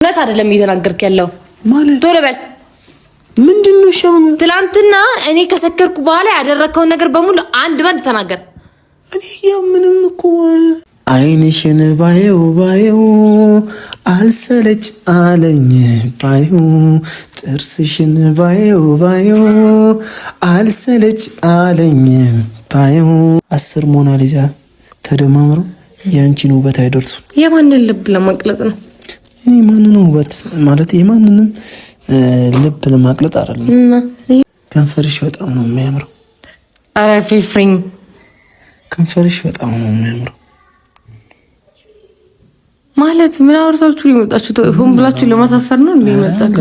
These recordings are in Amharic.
ነት አይደለም እየተናገርክ ያለው ማለት ቶሎ በል ምንድነው ሻም ትላንትና እኔ ከሰከርኩ በኋላ ያደረከው ነገር በሙሉ አንድ ባንድ ተናገር እኔ ምንም እኮ አይንሽን ባየው አልሰለች አለኝ ባየው ጥርስሽን ባየው አልሰለች አለኝ ባየው 10 ሞናሊዛ ተደማምረው ያንቺን ውበት አይደርሱ የማንን ልብ ለማቅለጥ ነው እኔ ማንንም ውበት ማለት የማንንም ልብ ለማቅለጥ አይደለም ከንፈርሽ በጣም ነው የሚያምረው አረ ፍሪፍሪኝ ከንፈርሽ በጣም ነው የሚያምረው ማለት ምን አወርታችሁ ሊመጣችሁ ሆን ብላችሁ ለማሳፈር ነው እንዴ መጣከ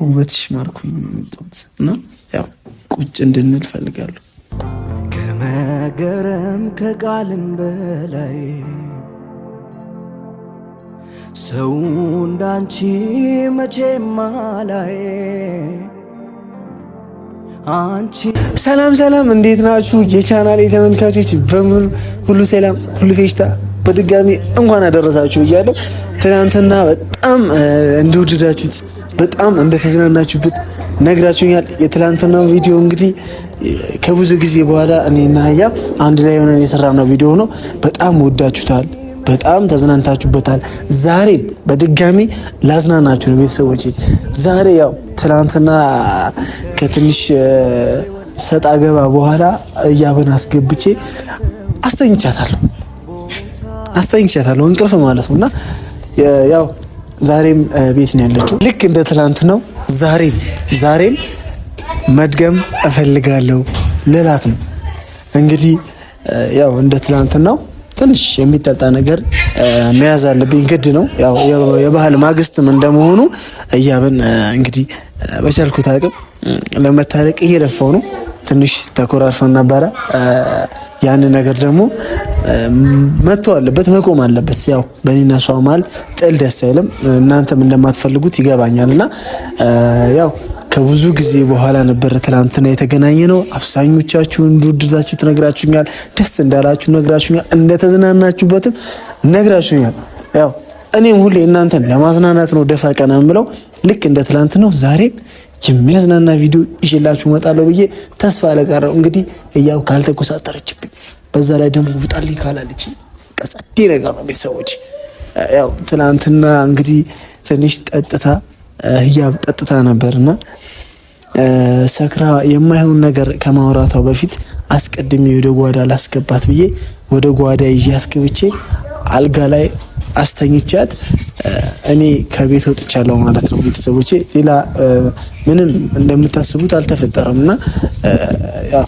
ውበትሽ ማርኩኝ ነው ያው ቁጭ እንድንል ፈልጋለሁ ከመገረም ከቃልም በላይ ሰው እንዳንቺ መቼም አላይ አንቺ ሰላም እንዴት ናችሁ የቻናሌ ተመልካቾች በሙሉ ሁሉ ሰላም ሁሉ ፌሽታ በድጋሚ እንኳን አደረሳችሁ እያለሁ ትናንትና በጣም እንደወደዳችሁት በጣም እንደተዝናናችሁበት ነግራችሁኛል የትላንትናው ቪዲዮ እንግዲህ ከብዙ ጊዜ በኋላ እኔና ያ አንድ ላይ ሆነን የሰራነው ቪዲዮ ነው በጣም ወዳችሁታል በጣም ተዝናንታችሁበታል ዛሬም በድጋሚ ላዝናናችሁ ነው ቤተሰቦቼ ዛሬ ያው ትላንትና ከትንሽ ሰጣ ገባ በኋላ ያበን አስገብቼ አስተኝቻታለሁ እንቅልፍ ማለት ነውና ያው ዛሬም ቤት ነው ያለችው ልክ እንደ ትላንት ነው ዛሬም መድገም እፈልጋለሁ ልላት ነው እንግዲህ ያው እንደ ትላንት ነው ትንሽ የሚጠጣ ነገር መያዝ አለብኝ ግድ ነው ያው የባህል ማግስትም እንደመሆኑ እያበን እንግዲህ በቻልኩት አቅም ለመታረቅ እየለፋው ነው ትንሽ ተኮራርፈን ነበር ያን ነገር ደግሞ መተው አለበት መቆም አለበት ያው በእኔና እሷ መሀል ጥል ደስ አይልም እናንተም እንደማትፈልጉት ይገባኛልና ያው ከብዙ ጊዜ በኋላ ነበር ትላንትና የተገናኘ ነው አብዛኞቻችሁ እንደወደዳችሁ ተነግራችሁኛል ደስ እንዳላችሁ ነግራችሁኛል እንደተዝናናችሁበትም ነግራችሁኛል ያው እኔም ሁሌ እናንተን ለማዝናናት ነው ደፋ ቀና የምለው ልክ እንደ ትላንት ነው ዛሬም የሚያዝናና ቪዲዮ ይዤላችሁ እመጣለሁ ብዬ ተስፋ አለቃረው እንግዲህ ያው ካልተቆሳጠረችብኝ በዛ ላይ ደግሞ ውጣልኝ ካላለች ቀጸዴ ነገር ነው ቤተሰቦች ያው ትላንትና እንግዲህ ትንሽ ጠጥታ ነበርና ሰክራ የማይሆን ነገር ከማውራቷ በፊት አስቀድሜ ወደ ጓዳ ላስገባት ብዬ ወደ ጓዳ ይዤ አስገብቼ አልጋ ላይ አስተኝቻት እኔ ከቤት ወጥቻለሁ ማለት ነው ቤተሰቦቼ ሌላ ምንም እንደምታስቡት አልተፈጠረምና ያው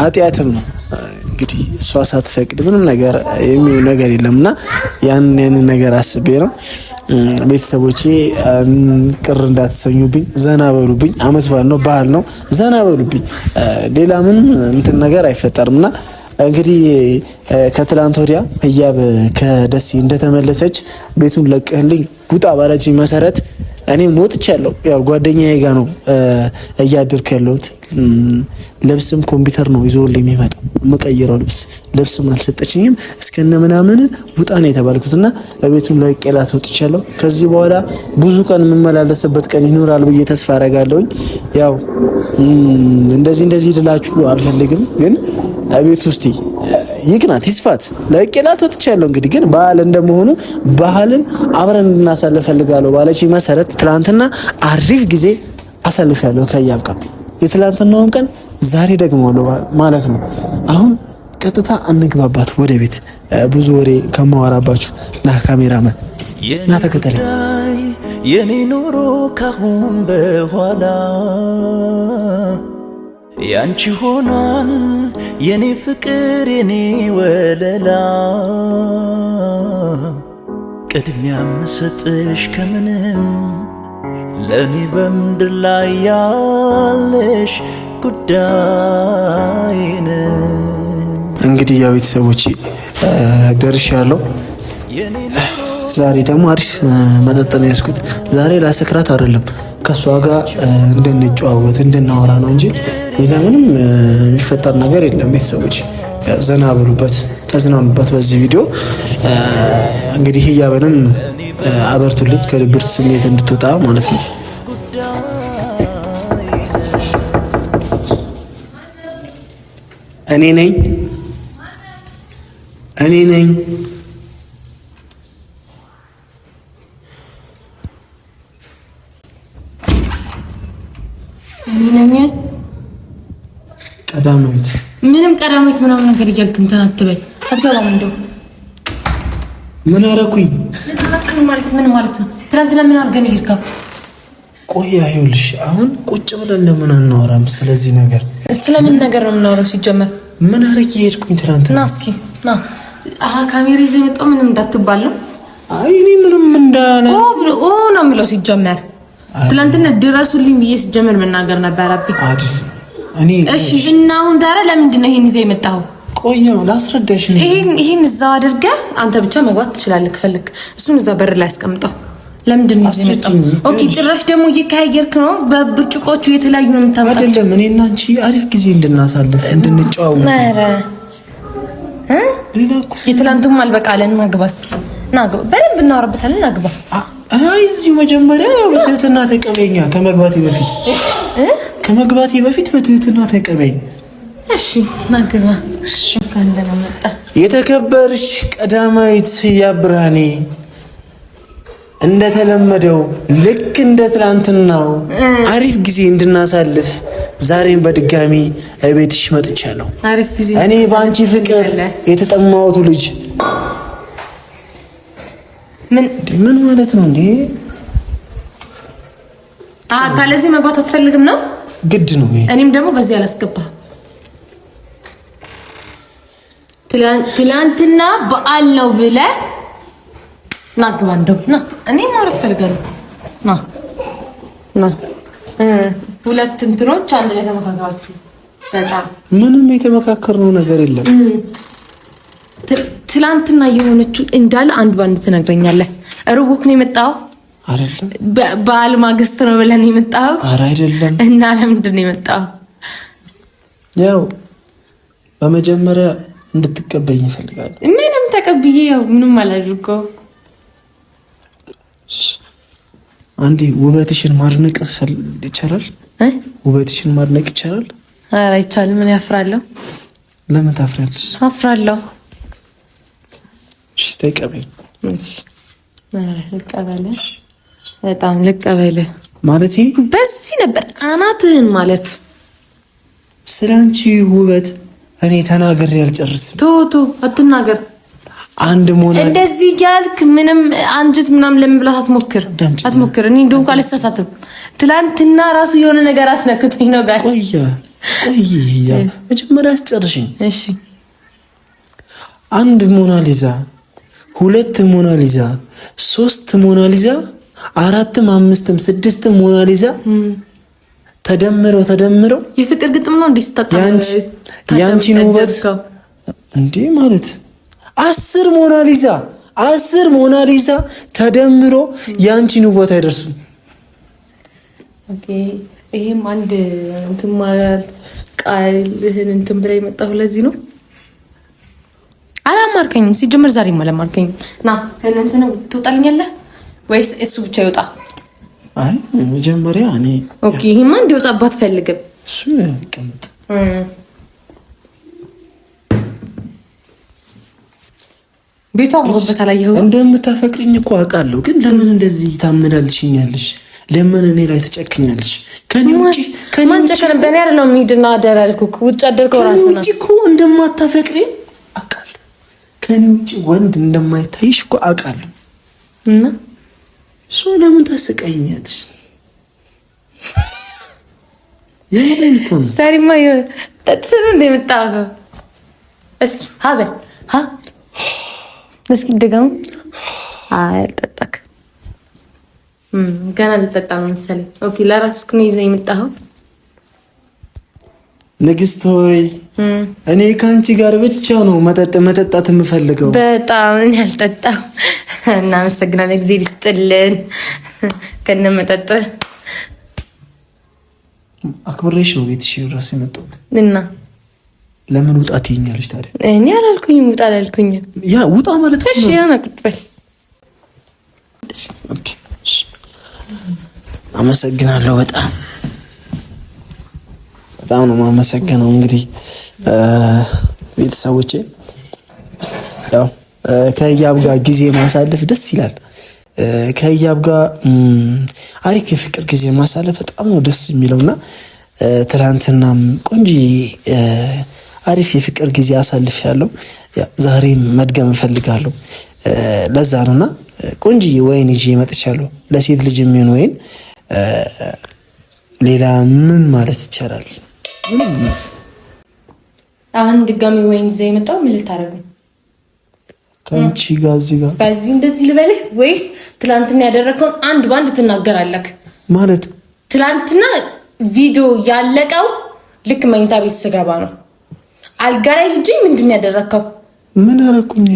ኃጢያትም ነው እንግዲህ እሷ ሳትፈቅድ ምንም ነገር የሚው ነገር የለምና ያን ነገር አስቤ ነው ቤተሰቦቼ ቅር እንዳትሰኙብኝ ዘና በሉብኝ አመት በዓል ነው ባህል ነው ዘና በሉብኝ ሌላ ምንም እንትን ነገር አይፈጠርምና እንግዲህ ከትላንት ወዲያ ህያብ ከደሴ እንደተመለሰች ቤቱን ለቀህልኝ ውጣ ባለችኝ መሰረት እኔም ወጥቻለሁ ያው ጓደኛዬ ጋር ነው እያደርኩ ያለሁት ልብስም ኮምፒውተር ነው ይዞልኝ የሚመጣው መቀየረው ልብስም አልሰጠችኝም እስከነ ምናምን ውጣ ነው የተባልኩትና ቤቱን ለቀላት ወጥቻለሁ ከዚህ በኋላ ብዙ ቀን የምመላለስበት ቀን ይኖራል ብዬ ተስፋ አደርጋለሁኝ ያው እንደዚህ ልላችሁ አልፈልግም ግን አቤት ውስጥ ይቅናት ይስፋት ለቀላት ወጥቻለሁ እንግዲህ ግን ባህል እንደመሆኑ ባህልን አብረን እንድናሳልፍ ፈልጋለሁ ባለች መሰረት ትላንትና አሪፍ ጊዜ አሳልፋለሁ ከህያብ ጋር የትላንትናውን ቀን ዛሬ ደግሞ ማለት ነው አሁን ቀጥታ እንግባባት ወደ ቤት ብዙ ወሬ ከማወራባችሁ ና ካሜራማን ና ተከተለኝ የኔ ኑሮ ካሁን በኋላ ያንቺ ሆኗል የኔ ፍቅር የኔ ወለላ ቅድሚያ መስጠሽ ከምንም ለኔ በምድር ላይ ያለሽ ጉዳይ ነው እንግዲህ ያው ቤተሰቦቼ ደርሻለሁ ዛሬ ደግሞ አሪፍ መጠጥ ነው ያስኩት ዛሬ ላሰክራት አይደለም ከሷ ጋር እንድንጨዋወት እንድናወራ ነው እንጂ ሌላ ምንም የሚፈጠር ነገር የለም ቤተሰቦች ዘና በሉበት ተዝናኑበት በዚህ ቪዲዮ። እንግዲህ ህያብንም አበርቱልኝ ከድብርት ስሜት እንድትወጣ ማለት ነው። እኔ ነኝ ቀዳማዊት። ምንም ቀዳማዊት ምናምን ነገር እያልክ እንትን አትበል። አትገባም። እንደው ምን አደረኩኝ ማለት ምን ማለት ነው? ትናንትና ምን አድርገን ይርካው? ቆያ ይኸውልሽ፣ አሁን ቁጭ ብለን ለምን አናወራም ስለዚህ ነገር? ስለምን ነገር ነው የምናወራው? ሲጀመር ምን አረቂ ሄድኩኝ ትናንትና። ና እስኪ ና። ካሜራ ይዘህ የመጣው ምንም እንዳትባል ነው። አይ እኔ ምንም እንዳለ ኦ ነው የሚለው ሲጀመር። ትናንትና ድረሱልኝ ብዬ ሲጀመር መናገር ነበረብኝ አይደል? እሺ እና አሁን ዳራ ለምንድን ነው ይሄን ይዘህ የመጣው? ቆያ ላስረዳሽ ነው። ይሄን እዛው አድርገህ አንተ ብቻ መግባት ትችላለህ ከፈለክ። እሱን እዛ በር ላይ አስቀምጠው። ለምንድን ነው ይዘህ የመጣው? ኦኬ ጭራሽ ደግሞ እየካየርክ ነው። በብርጭቆቹ የተለያዩ ነው የምታመጣው አይደለም? እኔና አንቺ አሪፍ ጊዜ እንድናሳልፍ እንድንጫወት። ኧረ የትላንቱም አልበቃለን። ናግባ እስኪ ናግባ፣ በደንብ እናወራበታለን። ናግባ። አይ እዚህ መጀመሪያ በትህትና ተቀበይኛ። ከመግባቴ በፊት በትህትና ተቀበይኝ። እሺ ናግባ። እሺ ካንደና መጣ። የተከበርሽ ቀዳማዊት ህያብ ብርሃኔ፣ እንደተለመደው ልክ እንደ ትላንትናው አሪፍ ጊዜ እንድናሳልፍ ዛሬም በድጋሚ እቤትሽ መጥቻለሁ። አሪፍ ጊዜ እኔ በአንቺ ፍቅር የተጠማሁት ልጅ። ምን ማለት ነው እንዴ? ካለዚህ መግባት አትፈልግም ነው? ግድ ነው። እኔም ደግሞ በዚህ አላስገባ። ትላንትና በዓል ነው ብለህ ናግባ። እንደው ና እኔ ማውራት ፈልጋለሁ። ና ሁለት እንትኖች አንድ ላይ ተመካከራችሁ። በጣም ምንም የተመካከርነው ነገር የለም። ትላንትና የሆነችው እንዳለ አንድ ባንድ ትነግረኛለህ። ሩቡክ ነው የመጣው አይደለም? በዓል ማግስት ነው ብለን የመጣው? ኧረ አይደለም። እና ለምንድን ነው የመጣው? ያው በመጀመሪያ እንድትቀበይኝ እፈልጋለሁ። ምንም ተቀብዬ ያው ምንም አላድርገው። አንዴ ውበትሽን ማድነቅ ይቻላል? ውበትሽን ማድነቅ ይቻላል? ኧረ አይቻልም። ምን ያፍራለሁ? ለምን ታፍራለሽ? አፍራለሁ። እሺ ተቀበይኝ። እሺ ልቀበልሽ። በጣም ልቀበልህ ማለቴ በዚህ ነበር አናትህን ማለት። ስላንቺ ውበት እኔ ተናግሬ አልጨርስም። ቶቶ አትናገር። አንድ ሞና እንደዚህ ያልክ ምንም አንጅት ምናምን ለምብላት አትሞክር። እኔ እንደውም አልሳሳትም። ትላንትና ራሱ የሆነ ነገር አስነክቶኝ ነው ጋር። ቆይ መጀመሪያ አስጨርሽኝ። እሺ አንድ ሞናሊዛ፣ ሁለት ሞናሊዛ፣ ሶስት ሞናሊዛ፣ አራትም አምስትም ስድስትም ሞናሊዛ ተደምረው የፍቅር ግጥም ነው እንዴ? ስታጣ ያንቺን ውበት እንዴ ማለት 10 ሞናሊዛ ተደምሮ ያንቺን ውበት አይደርሱም። ኦኬ ይሄም አንድ እንትን ማለት ቃልህን እንትን ብላ የመጣሁ ለዚህ ነው። አላማርከኝም። ሲጀምር ዛሬም አላማርከኝም። ና ከእንት ነው ትወጣልኛለህ ወይስ እሱ ብቻ ይወጣ? አይ መጀመሪያ እኔ ኦኬ ይሄማ እንዲወጣባት ፈልግም። እሱ ይቀመጥ። ቤቷ ወበት አላየኸው? እንደምታፈቅሪኝ እኮ አውቃለሁ፣ ግን ለምን እንደዚህ ታመላልሽኛለሽ? ለምን እኔ ላይ ተጨክኛለሽ? ከኔ ውጪ ማን ጨከነ? በእኔ አይደለም ሂድና አደር ያልኩህ። ውጭ አደርከው ራስህ ነው። ውጪ እኮ እንደማታፈቅሪ አውቃለሁ። ከኔ ውጪ ወንድ እንደማይታይሽ እኮ አውቃለሁ። እና እሱ ለምን ታሰቃይኛለሽ? የኔን እኮ ነው። ዛሬማ ጠጥተህ ነው እንደመጣኸው። እስኪ ሀበል እስኪ ደጋም አልጠጣክ። ገና ልጠጣ ነው መሰለኝ። ኦኬ ለራስህ ነው ይዘህ የመጣኸው። ንግስት ሆይ እኔ ከአንቺ ጋር ብቻ ነው መጠጣት የምፈልገው። በጣም እኔ አልጠጣም። እናመሰግናለን። ጊዜ ይስጥልን። ከነ መጠጥ አክብሬሽ ነው ቤትሽ ድረስ የመጣሁት እና ለምን ውጣ ትይኛለሽ ታዲያ? እኔ አላልኩኝም ውጣ አላልኩኝም። ያ ውጣ ማለት ነው። እሺ ያና ቁጥበል ኦኬ። አመሰግናለሁ። በጣም ነው የማመሰግነው። እንግዲህ ቤተሰቦቼ ያው ከህያብ ጋር ጊዜ ማሳለፍ ደስ ይላል። ከህያብ ጋር አሪፍ የፍቅር ጊዜ ማሳለፍ በጣም ነው ደስ የሚለውና ትናንትናም ቆንጆ አሪፍ የፍቅር ጊዜ አሳልፍ ያለው ዛሬም መድገም እፈልጋለሁ። ለዛ ነውና ቆንጆ ወይን ይዤ መጥቻለሁ። ለሴት ልጅ የሚሆን ወይን ሌላ ምን ማለት ይቻላል? አሁን ድጋሚ ወይን ይዘህ የመጣው ምን ልታረግ ነው? ከአንቺ ጋር እዚህ ጋር በዚህ እንደዚህ ልበልህ ወይስ ትላንትና ያደረከውን አንድ ባንድ ትናገራለህ? ማለት ትላንትና ቪዲዮ ያለቀው ልክ መኝታ ቤት ስገባ ነው። አልጋ ላይ ሂጂ ምንድን ያደረከው? ምን አደረኩኝ?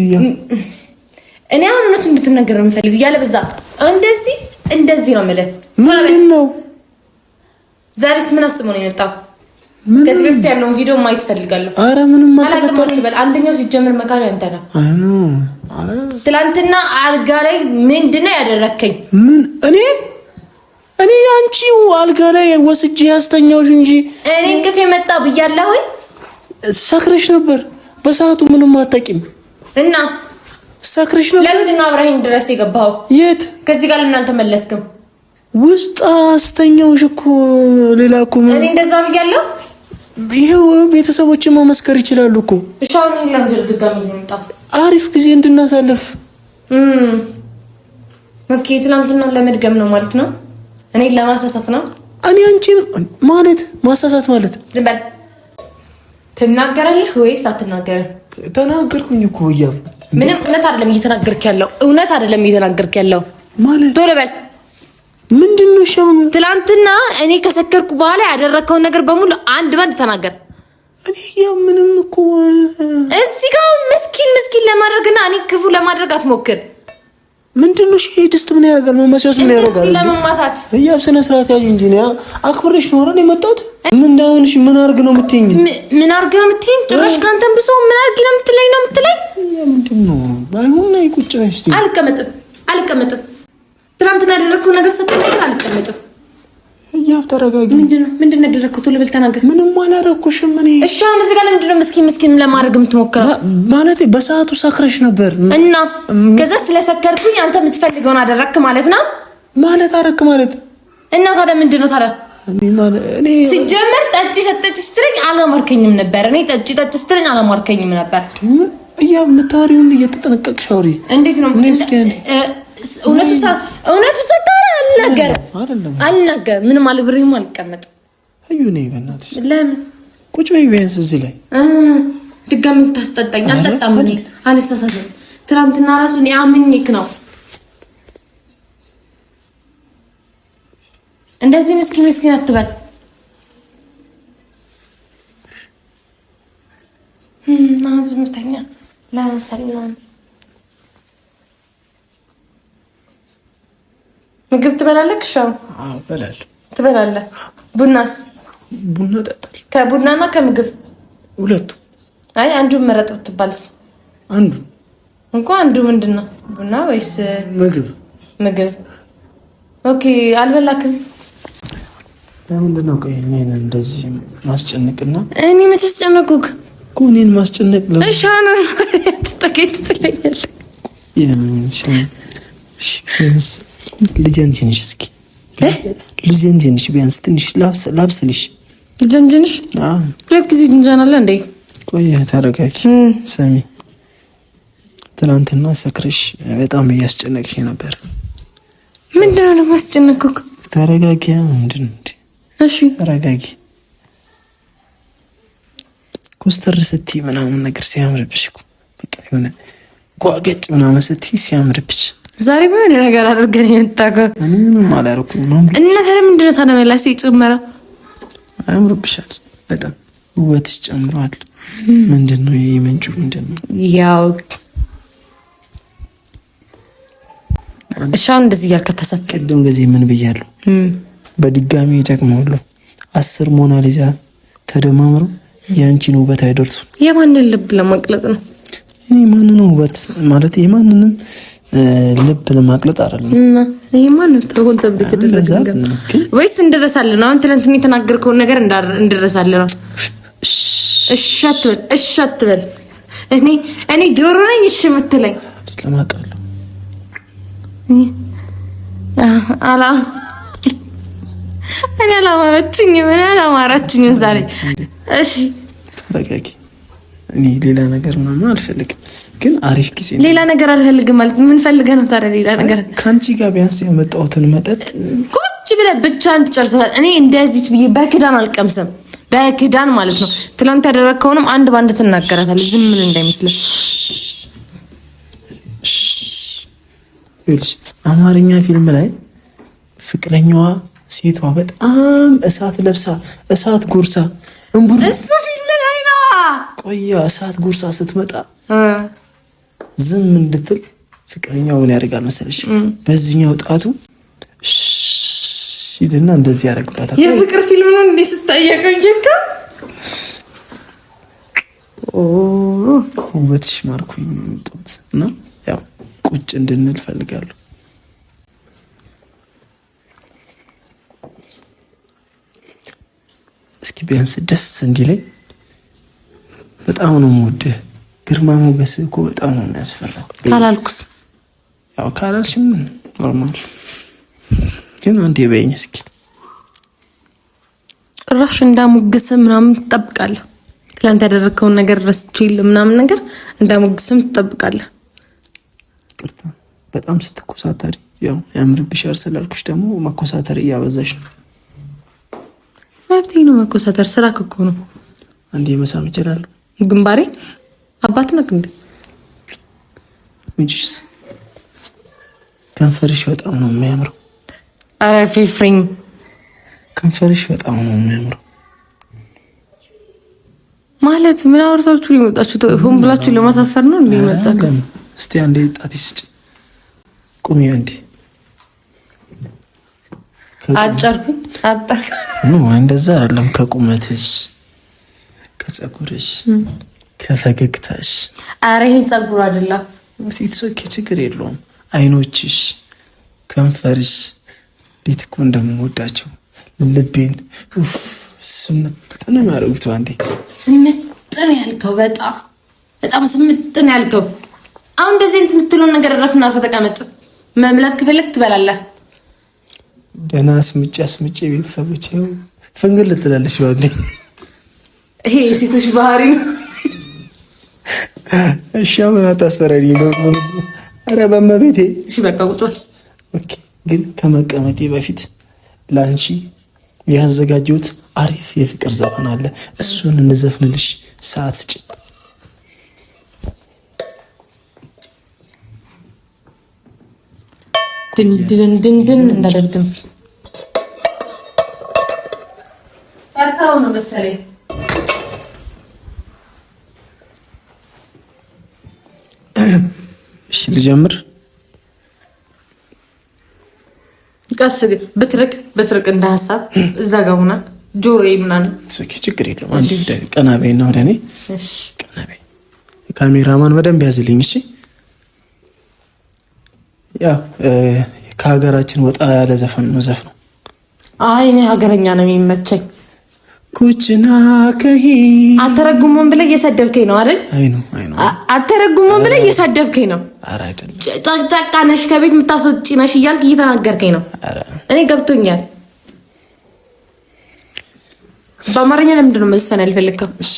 እኔ አሁን እውነቱን እንድትናገር ነው የምፈልገው። ያለ በዛ እንደዚህ ነው የምልህ። ምንድን ነው ዛሬስ ምን አስበው ነው የመጣው? ከዚህ በፊት ያለውን ቪዲዮ ማየት ፈልጋለሁ። አረ ምንም አልተፈጠረም። አንደኛው ሲጀምር መካሪ አንተ ነህ። አረ ትላንትና አልጋ ላይ ምንድነው ያደረከኝ? ምን እኔ አንቺው አልጋ ላይ ወስጄ ያስተኛውሽ እንጂ እኔ እንቅልፍ የመጣ ብያለሁ። ሰክረሽ ነበር በሰዓቱ። ምንም አታውቂም እና ሰክረሽ ነበር። ለምንድን ነው አብረኸኝ ድረስ የገባኸው? የት? ከዚህ ጋር ለምን አልተመለስክም? ውስጥ አስተኛውሽ እኮ ሌላ እኮ እኔ እንደዛ ብያለሁ። ይሄው ቤተሰቦችን መመስከር ይችላሉ እኮ። እሺ አሁን ለምን ድጋሚ ዘምጣ? አሪፍ ጊዜ እንድናሳልፍ ኦኬ። ትናንትና ለመድገም ነው ማለት ነው? እኔ ለማሳሳት ነው? እኔ አንቺን ማለት ማሳሳት ማለት ዝም በል። ትናገራለህ ወይስ አትናገርም? ተናገርኩኝ እኮ እያም ምንም እውነት አይደለም እየተናገርክ ያለው። እውነት አይደለም እየተናገርክ ያለው ማለት ቶሎ በል። ምንድነው? ሻም ትላንትና እኔ ከሰከርኩ በኋላ ያደረከውን ነገር በሙሉ አንድ ባንድ ተናገር። እኔ ያ ምንም እኮ እዚህ ጋር ምስኪን ለማድረግና እኔ ክፉ ለማድረግ አትሞክር። ምንድነው? ድስት ምን ያደርጋል? መማሲያስ ምን ያደርጋል? ለማማታት እያብ ስነ ስርዓት ያዥ እንጂ ነው አክብሬሽ ነው አይደል የመጣሁት። ምን እንዳሆንሽ ምን አርግ ነው የምትይኝ? ምን አርግ ነው የምትይኝ? ጭራሽ ካንተም ብሶ ምን አርግ ነው የምትለኝ? ምንድነው? ባይሆን አይ ቁጭ በይ እስቲ። አልቀመጥም። ትናንትና ያደረኩት ነገር ስትናገር አልቀመጥም። እያብ ተረጋጊ። ምንድነው ያደረኩት? ቶሎ ብል ተናገር። ምንም አላደረኩሽም እኔ። እሺ አሁን እዚህ ጋር ለምንድነው ምስኪን ለማድረግ የምትሞክረው? ማለት በሰዓቱ ሰክረሽ ነበር እና ከዛ ስለሰከርኩኝ አንተ የምትፈልገውን አደረክ ማለት ነው? ማለት አደረክ ማለት እና ታዲያ ምንድነው ታዲያ? እኔ ሲጀመር ጠጪ ስትለኝ አላማርከኝም ነበር። እኔ ጠጪ ስትለኝ አላማርከኝም ነበር። እያብ የምታወሪውን እየተጠነቀቅሽ አውሪ። እንዴት ነው? እውነቱ ሰጣራ አልናገር ምንም አልብሬም አልቀመጥ። አዩ ነይ በእናትሽ። ለምን ቁጭ በይ ቢያንስ እዚህ ላይ ድጋሚ ታስጠጣኝ? አልጠጣም። እኔ አልሳሳትም። ትናንትና ራሱ እኔ አምኜክ ነው። እንደዚህ ምስኪን አትበል። ዝምተኛ ለምሳሌ ምግብ ትበላለህ? ሻው እበላለሁ። ትበላለህ? ቡናስ? ቡና እጠጣለሁ። ከቡናና ከምግብ ሁለቱ? አይ አንዱን መረጥ ብትባልስ? አንዱ ምንድን ነው? ቡና ወይስ ምግብ? ኦኬ አልበላክም። ለምንድን ነው ቆይ እኔን እንደዚህ ማስጨነቅና? እኔ የምትስጨነቁክ እኮ እኔን ማስጨነቅ ነው። እሺ አሁን ተጠቂት ትለኛለህ። ልጀንጅንሽ እስኪ ልጀንጅንሽ ቢያንስ ትንሽ ላብስልሽ። ልጀንጅንሽ? ሁለት ጊዜ ጅንጃናለ እንዴ? ቆይ ተረጋጊ። ሰሚ ትናንትና ሰክረሽ በጣም እያስጨነቅሽ ነበር። ምንድነው ደግሞ ያስጨነቅኩክ? ተረጋጊ። ምንድነው? እሺ ተረጋጊ። ኮስተር ስትይ ምናምን ነገር ሲያምርብሽ እኮ በቃ የሆነ ጓገጭ ምናምን ስትይ ሲያምርብሽ። ዛሬ ምን ነገር አድርገን የምታውቀው? ምንም አላደረኩም ነው እና ታዲያ ምንድነው ታዲያ መላሴ ጨመረ? አያምርብሻል። በጣም ውበትሽ ጨምሯል። ምንድነው ይሄ ምንጩ? ምንድነው? ያው እሻውን እንደዚህ ያልከ ተሰፍ ቅድም ጊዜ ምን ብያለሁ? በድጋሚ ደግሞ ሁሉ 10 ሞናሊዛ ተደማምሮ ያንቺን ውበት አይደርሱም። የማንን ልብ ለማቅለጥ ነው? እኔ ማንንም ውበት ማለት የማንንም ልብ ለማቅለጥ አይደለም። ይሄ ማን ነው ተቆን ተብት ተደረገ ወይስ እንደረሳለን? አሁን ትናንትና የተናገርከው ነገር እንደረሳለን ነው። እሺ አትበል። እኔ ጆሮ ነኝ እሺ የምትለኝ ለማቃለሁ እኔ አላማረችኝም ዛሬ። እሺ ተረጋጊ። እኔ ሌላ ነገር ምናምን አልፈልግም፣ ግን አሪፍ ጊዜ ነው። ሌላ ነገር አልፈልግም ማለት ምን ፈልገህ ነው ታዲያ? ሌላ ነገር ካንቺ ጋር ቢያንስ ያመጣሁትን መጠጥ ቁጭ ብለህ ብቻህን ትጨርሳለህ። እኔ እንደዚህ ብዬ በክዳን አልቀምስም፣ በክዳን ማለት ነው። ትናንት ያደረግከውንም አንድ ባንድ ትናገራታለህ፣ ዝም ምን እንዳይመስልህ። አማርኛ ፊልም ላይ ፍቅረኛዋ ሴቷ በጣም እሳት ለብሳ እሳት ጎርሳ እንቡር እሱ ፊልም ላይ ነው። ቆያ እሳት ጎርሳ ስትመጣ ዝም እንድትል ፍቅረኛው ምን ያደርጋል መሰለሽ? በዚህኛው ጣቱ ይልና እንደዚህ ያደርግባታል። የፍቅር ፊልም ነው እንዴ ስታየቀው ይከ ውበትሽ ማርኩኝ ጡት እና ያው ቁጭ እንድንል ፈልጋለሁ። እስኪ ቢያንስ ደስ እንዲለኝ በጣም ነው የምወድህ። ግርማ ሞገስ እኮ በጣም ነው የሚያስፈራው። ካላልኩስ? ያው ካላልሽም ኖርማል፣ ግን አንዴ በይኝ እስኪ። ጭራሽ እንዳሞገስም ምናምን ትጠብቃለህ? ትላንት ያደረግከውን ነገር ረስቼል ምናምን ነገር እንዳሞገስም ትጠብቃለህ? በጣም ስትኮሳተሪ ያው ያምርብሻል ስላልኩሽ ደግሞ መኮሳተሪ እያበዛሽ ነው። መብቴ ነው መኮሳተር፣ ስራ እኮ ነው። አንዴ መሳም እችላለሁ ግንባሬ? አባት ነህ እንዴ? እንጂስ ከንፈርሽ በጣም ነው የሚያምረው። ኧረ ፊፍሪኝ ከንፈርሽ በጣም ነው የሚያምረው። ማለት ምን አውርታችሁ ሊመጣችሁት? ሆን ብላችሁ ለማሳፈር ነው እንዴ መጣችሁ? እስቲ አንዴ ጣት ይስጭ። ቁሚ አንዴ። አጫርኩኝ አጣክ ነው እንደዛ አይደለም። ከቁመትሽ፣ ከጸጉርሽ፣ ከፈገግታሽ። አረ ይሄ ጸጉር አይደለም። ሲትሶኪ ችግር የለውም። አይኖችሽ፣ ከንፈርሽ እንዴት እኮ እንደምወዳቸው ልቤን ስምጥን ማረጉት። አንዴ ስምጥን ያልከው በጣም ስምጥን ያልከው። አሁን እንደዚህ እንትን የምትለውን ነገር ረፍና አርፈህ ተቀመጥ። መብላት ከፈለክ ትበላለህ። ደህና ስምጬ ቤተሰቦች ፈንግል ትላለች። ባንዴ ይሄ የሴቶች ባህሪ ነው። እሺ ምን አታስፈራሪ ነው? ኧረ በመቤቴ እሺ በቃ ቁጭ በል። ኦኬ። ግን ከመቀመጤ በፊት ላንቺ ያዘጋጀሁት አሪፍ የፍቅር ዘፈን አለ። እሱን እንዘፍንልሽ ሰዓት ስጪ። ድን እንዳደርግም ፈርታው ነው መሰለኝ። እሺ ልጀምር። ቀስ ብትርቅ እንደ ሀሳብ እዛ ጋር ሆና ጆሮዬ ምናምን ችግር የለውም። አንዴ ቀና በይና ወደ እኔ ቀና በይ። ካሜራማን በደንብ ያዝልኝ እሺ። ያው ከሀገራችን ወጣ ያለ ዘፈን ነው ዘፍነው። አይ እኔ ሀገረኛ ነው የሚመቸኝ። ኩችና ከሂ አተረጉሙን ብለህ እየሰደብከኝ ነው አይደል? አይ ነው አተረጉሙን ብለህ እየሰደብከኝ ነው። ኧረ አይደለም። ጫጫቃ ነሽ፣ ከቤት የምታስወጪ ነሽ እያልክ እየተናገርከኝ ነው። እኔ ገብቶኛል። በአማርኛ ለምንድን ነው መዝፈን ያልፈለግከው? እሺ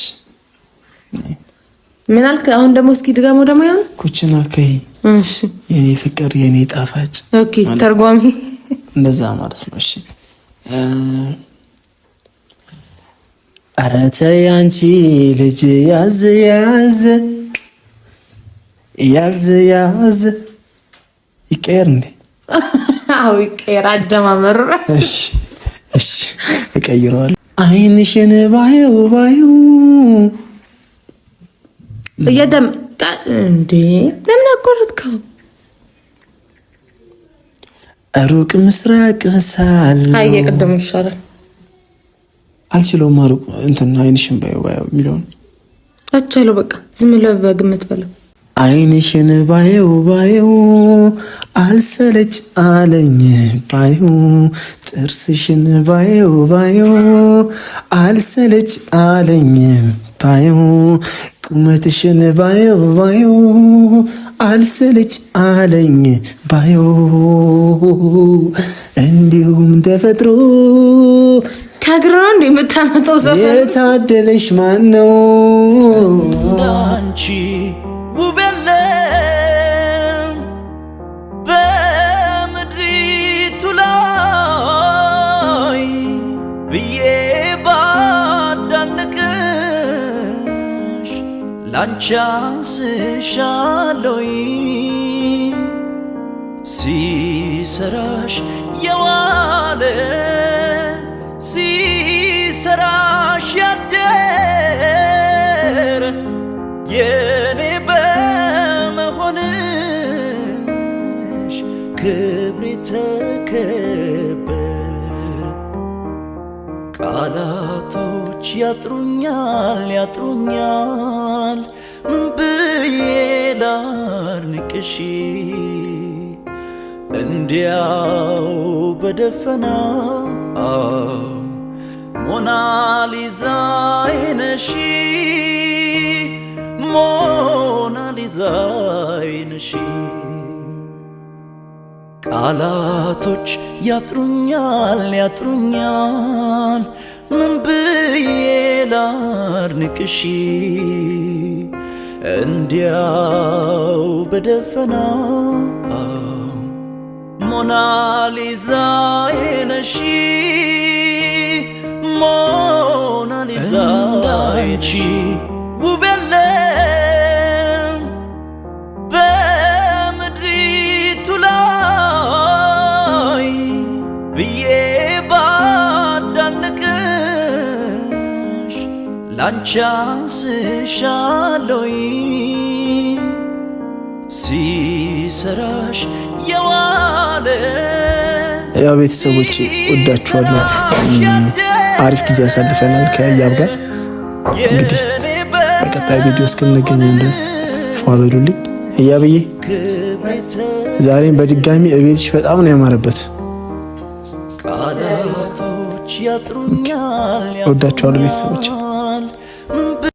ምን አልክ? አሁን ደግሞ እስኪ ድጋሞ ደግሞ ያው ኩችና ከሂ እሺ፣ የኔ ፍቅር የኔ ጣፋጭ። ኦኬ ተርጓሚ እንደዛ ማለት ነው። እሺ ኧረ ተይ አንቺ ልጅ ያዝ ይቀየር እንዴ? አዎ ይቀየር አጀማመሩ። እሺ እቀይረዋለሁ። አይንሽን ባየው እየደም እንዴ ለምን አቆረጥከው? ሩቅ ምስራቅ ሳለ አይ የቅድሙ ይሻላል። አልችለውም ማሩ እንትን አይንሽን ባዩ የሚለውን አቻለው በቃ ዝም ብለህ በግምት በለው። አይንሽን ባዩ አልሰለች አለኝ ባዩ ጥርስሽን ባዩ አልሰለች አለኝ ባዩ ቁመትሽን ባዩ አልሰለች አለኝ ባዩ እንዲሁም ተፈጥሮ ከግራንድ የምታመጣው ዘፈን የታደለሽ ማን ነው አንቺ ውበለም በምድሪቱ ላይ ብዬ ባዳንቅሽ ላንቺ አንስሻለሁ ሲሰራሽ የዋለ ሲሰራሽ ያደረ የኔ በመሆንሽ ክብሬ ተከበረ። ቃላቶች ያጥሩኛል ምን ብዬ ላርንቅሽ እንዲያው በደፈና ሞናሊዛዬ ነሽ ሞናሊዛዬ ነሽ። ቃላቶች ያጥሩኛል ምን ብዬ ላርንቅሽ እንዲያው በደፈና ሞናሊዛዬ ነሽ ሞናሊዛዬ ነሽ። ውብ የለም በምድሪቱ ላይ ብዬ ባዳንቅሽ ላንቺ አንስሻለሁ ሲሰራሽ የዋለ። ያው ቤተሰቦቼ ወዳችኋለሁ። አሪፍ ጊዜ አሳልፈናል ከያብ ጋር። እንግዲህ በቀጣይ ቪዲዮ እስክንገናኝ ድረስ ፏ በሉልኝ። እያብዬ ዛሬም በድጋሚ እቤትሽ በጣም ነው ያማረበት። ወዳችኋለሁ ቤተሰቦቼ።